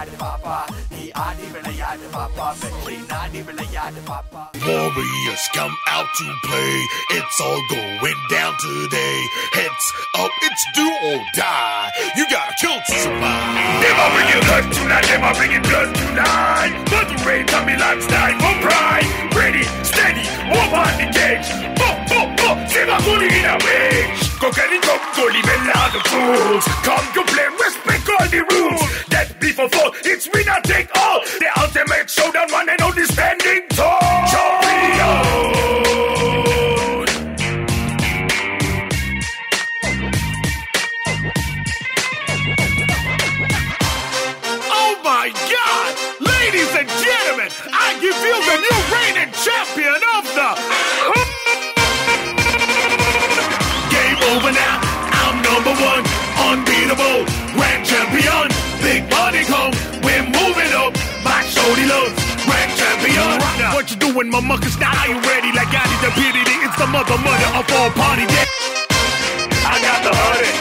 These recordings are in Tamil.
விளையாடு பாப்பா, நீ ஆடி விளையாடு பாப்பா, வெற்றி நாடி விளையாடு பாப்பா. Warriors come out to play, it's all going down today. Heads up, it's do or die, you gotta kill to survive. Never bring your blood tonight, never bring your blood tonight. But the rain tell me lifestyle for pride. Ready, steady, open the cage. See my goalie in a wage. Cocaine come goalie, men are the fools. Come to play, respect all the rules. That before fall, it's win or take all. The ultimate showdown, one and only standing tall. Champion. Oh my God! Ladies and gentlemen, I give you the new reigning champion of the... Game over now, I'm number one, unbeatable, grand champion. Big body come, we're moving up, my shorty loves, grand champion. What you doing, my muckers? Now are you ready? Like I did the pity, it's the mother of all party day. I got the honey,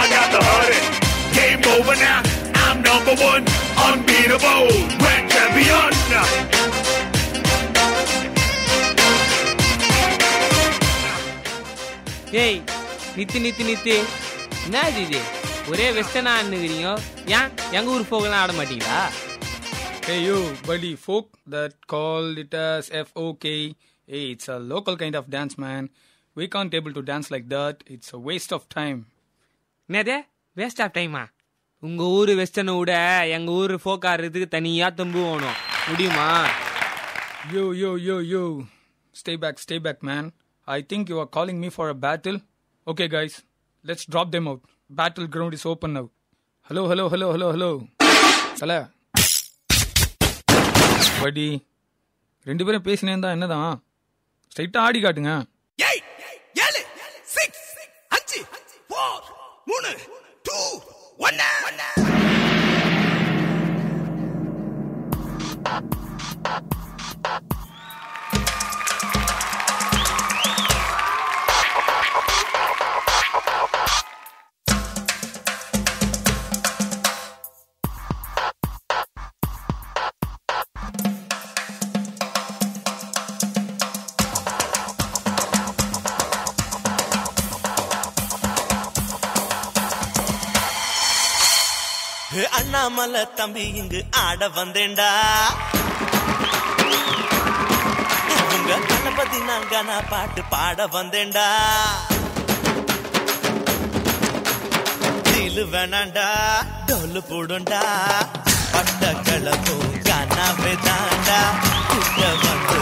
I got the honey. Game over now, I'm number one, unbeatable, grand champion. ஏய் நித்தி நித்தி நித்தி என்ன இது ஒரே வெஸ்டர்னா ஆடுனுக்கிறீங்க, ஏன் எங்க ஊர் ஃபோக்லாம் ஆட மாட்டீங்களா? Hey you, buddy, folk that called it as FOK. Hey, it's a local kind of dance, man. We can't able to dance like that. It's a waste of time. என்னது வேஸ்ட் ஆஃப் டைமா? உங்க ஊர் வெஸ்டர்னை விட எங்க ஊர் ஃபோக் ஆடுறதுக்கு தனியா தம்பு வேணும், முடியுமா? Yo. Stay back, man. I think you are calling me for a battle. Okay, guys, let's drop them out. Battleground is open now. Hello. Sala. Buddy, ரெண்டு பேரும் பேசினே இருந்தா என்னதான்? ஸ்ட்ரைட்டா ஆடி காட்டுங்க. 8 7 6 5 4 3 2 1. அண்ணாமலை தம்பி இங்கு ஆட வந்தேன்டா, உங்க கணபதி நாங்க பாட்டு பாட வந்தேன்டா. தில்லு வேணாண்டா டோலு போடுண்டா, பட்ட கிளப்பும் கனாவே தாண்டா, கிட்ட வந்து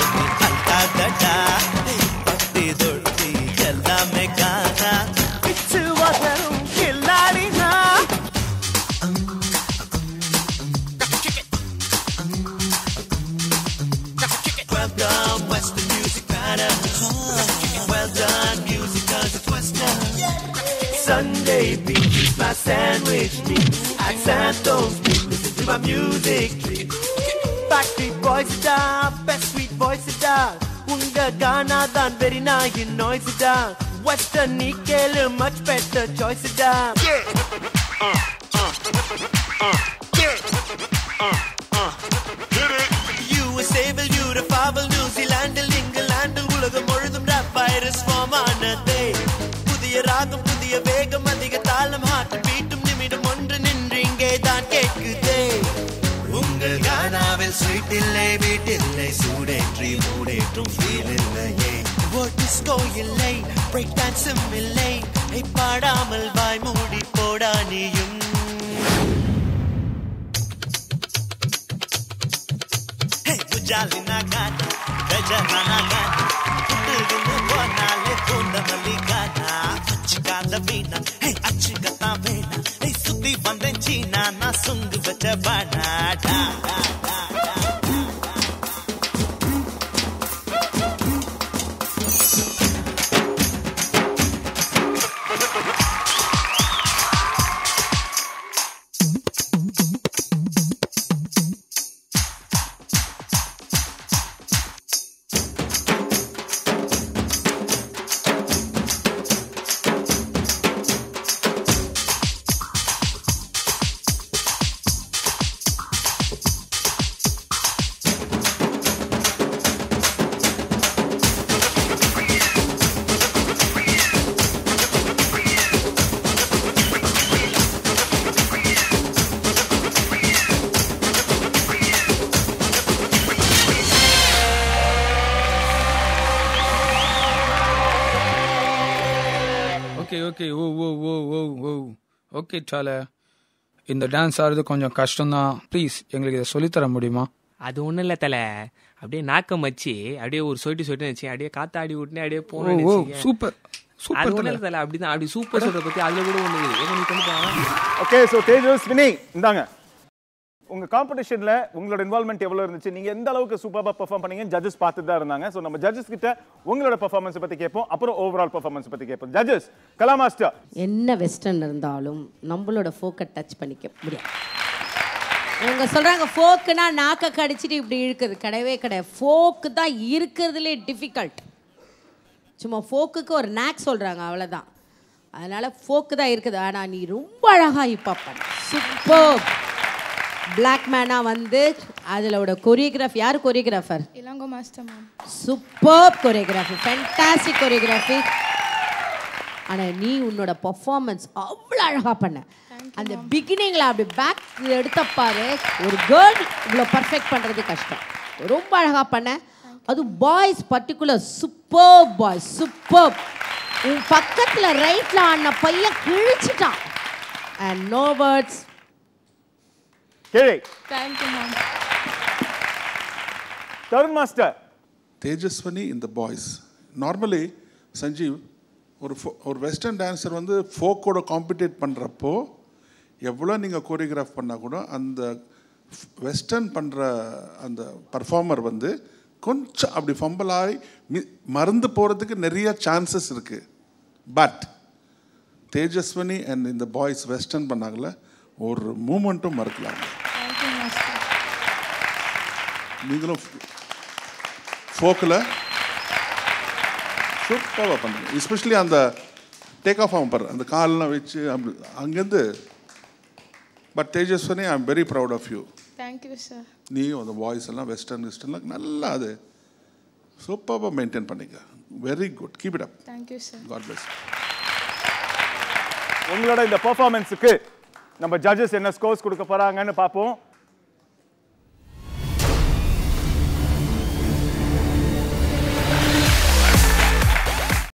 அல்டாதடா, பட்டி தொட்டி எல்லாமே காணா, பிச்சு வரும் கில்லாடினா. Well done, Western music pattern. Well done, music cause it's Western. Sunday beat is my sandwich meat. At Santos beat, listen to my music treat. Backstreet Boys da, best sweet voice da. Unga Ghana dan very nice in noise da. Western Nikkel much better choice da. USA will Eurofavel, New Zealand, England, உலகம் முழுதும் rap virus form ஆனதே. புதிய ராகம் புதிய வேகம் அதிக தாளம் ஹார்ட் பீட்டும் நிமிடம் ஒன்று நின்று இங்கே தான் கேட்குதே. உங்கள் கானாவில் ஸ்வீட் இல்லை வீட்டில்லை, சூடேற்றி மூடேற்றும் ஃபீல் இல்லையே. டிஸ்கோ இல்லை, பிரேக் டான்ஸும் இல்லை, பாடாமல் வாய் மூடி போடா நீயும். Jalina gana, Rajana gana, Puttu bonale punda maligana, Achikala vina, hey achikata vina, hey sutti vandenchina na sungu vachabana da da da. Okay oh oh oh oh oh okay சால இந்த டான்ஸ் ஆடுறது கொஞ்சம் கஷ்டம்தான். ப்ளீஸ் எங்களுக்கு இதை சொல்லித்தர முடியுமா? அது ஒன்றும் இல்லை தலை, அப்படியே நாக்கம் வச்சு அப்படியே ஒரு சொட்டு வச்சு அப்படியே காத்தாடி விட்டுனே அப்படியே போனேன். சூப்பர் அது சூப்பர் ஒன்றும் இல்லை தலை, அப்படிதான் அப்படி சூப்பர் சொல்கிறத பற்றி அதில் கூட ஒன்று இருக்குது. ஓகே, ஸோ தேஜஸ்வினி இந்தாங்க. உங்க காம்படிஷன்ல உங்களோட இன்வால்மெண்ட் எவ்வளவு இருந்துச்சு? நீங்க எந்த அளவுக்கு சூப்பரா பெர்ஃபார்ம் பண்ணீங்க? ஜட்ஜஸ் பார்த்துட்டு தான் இருந்தாங்க. சோ நம்ம ஜட்ஜஸ் கிட்ட உங்களோட பெர்ஃபார்மன்ஸ் பத்தி கேட்போம், அப்புறம் ஓவரால் பெர்ஃபார்மன்ஸ் பத்தி கேட்போம். ஜட்ஜஸ், கலா மாஸ்டர். என்ன வெஸ்டர்ன் இருந்தாலும் நம்மளோட ஃபோக்கை டச் பண்ணிக்க முடியாது. இவங்க சொல்றாங்க ஃபோக்குனா நாக்க கடிச்சிட்டு இப்படி இழுக்குது. கிடையவே கிடையாது. ஃபோக்கு தான் இருக்கிறதுலே டிஃபிகல்ட். சும்மா ஃபோக்குக்கு ஒரு நாக் சொல்றாங்க, அவ்வளோதான். அதனால ஃபோக்கு தான் இருக்குது. ஆனால் நீ ரொம்ப அழகா இப்போ பண்ண சூப்பர். பிளாக் மேனா வந்து அதிலோட கொரியோகிராஃபி யார் choreographer? Ilango master ma'am. Super choreography, fantastic choreography. ஆனால் நீ உன்னோட பர்ஃபார்மன்ஸ் அவ்வளோ அழகாக பண்ண. அந்த பிகினிங்கில் அப்படி பேக் எடுத்த பாரு, ஒரு கேர்ள் இவ்வளோ பர்ஃபெக்ட் பண்ணுறது கஷ்டம். ரொம்ப அழகாக பண்ண. அது boys particular super boys, super. உன் பக்கத்தில் ரைட்டில் ஆன பையன் கிழிச்சிட்டான். And no words. கேளே. Thank you ma'am. Tarun master. Tejaswini இந்த பாய்ஸ். நார்மலி சஞ்சீவ், ஒரு வெஸ்டர்ன் டான்ஸர் வந்து ஃபோக்கோட காம்படிட் பண்ணுறப்போ எவ்வளோ நீங்கள் கோரியோகிராஃப் பண்ணால் கூட அந்த வெஸ்டர்ன் பண்ணுற அந்த பர்ஃபார்மர் வந்து கொஞ்சம் அப்படி ஃபம்பலாகி மறந்து போகிறதுக்கு நிறைய சான்சஸ் இருக்குது. பட் தேஜஸ்வனி அண்ட் இந்த பாய்ஸ் வெஸ்டர்ன் பண்ணாங்கள ஒரு மூமெண்ட்டும் மறக்கலாம். நீங்களும் ஃபோக்கில் சூப்பராக பண்ணுங்க. எஸ்பெஷலி அந்த டேக் ஆஃப் ஆகும் பாரு, அந்த காலெலாம் வச்சு அப்படி அங்கேருந்து. But Tejaswini, I am very proud of you. Thank you sir. நீயும் அந்த வாய்ஸ் எல்லாம் வெஸ்டர்ன்லாம் நல்லா அது சூப்பராக மெயின்டைன் பண்ணிக்க. Very good, keep it up. Thank you sir. God bless. உங்களோட இந்த பெர்ஃபார்மன்ஸுக்கு நம்ம ஜட்ஜஸ் என்ன ஸ்கோர்ஸ் கொடுக்க போறாங்கன்னு பார்ப்போம்.